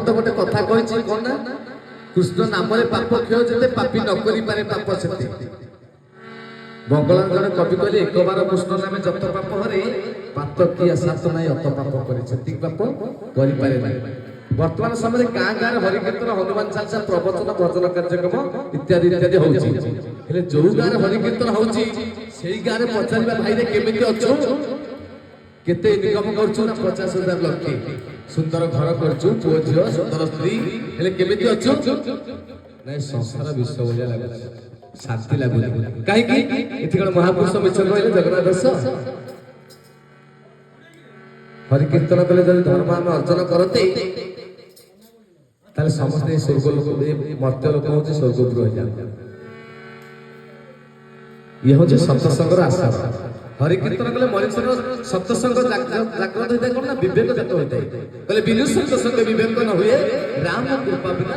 तो गोटे कथा कही कौन ना कृष्ण नाम पाप क्षय जे पापी न करि पारे पाप से बंगला जन कवि कहले एक बार कृष्ण नाम जत पाप हरे पाप किया सात नाई अत पाप करे पाप करि पारे ना। वर्तमान समय गाँ गाँव हरि कीर्तन हनुमान चालीसा प्रवचन भजन कार्यक्रम इत्यादि इत्यादि होउची हेले जो गाँव हरि कीर्तन होउची सेही गाँव रे पचारिबा भाई रे केमिति अछु केते इनकम करछु ना 50,000 लक्षे सुंदर घर करछु पुओ झियो सुंदर स्त्री हेले केमिति अछु नै संसार विश्व बोलिया लागु शांति लागु काहे कि एथि कोन महापुरुष मिछ कहले जगन्नाथ दास हरि कीर्तन कले जदि धर्म हम अर्जन करते ताले समस्त स्वर्ग लोक मर्त्य लोक होचे स्वर्गपुर हो जाए ये होचे सत्संगर आशा हरि कीर्तन कले मनुष्य सत्संग जागृत होता है ना विवेक जात होता है कहले बिनु सत्संग विवेक न हुए राम कृपा बिना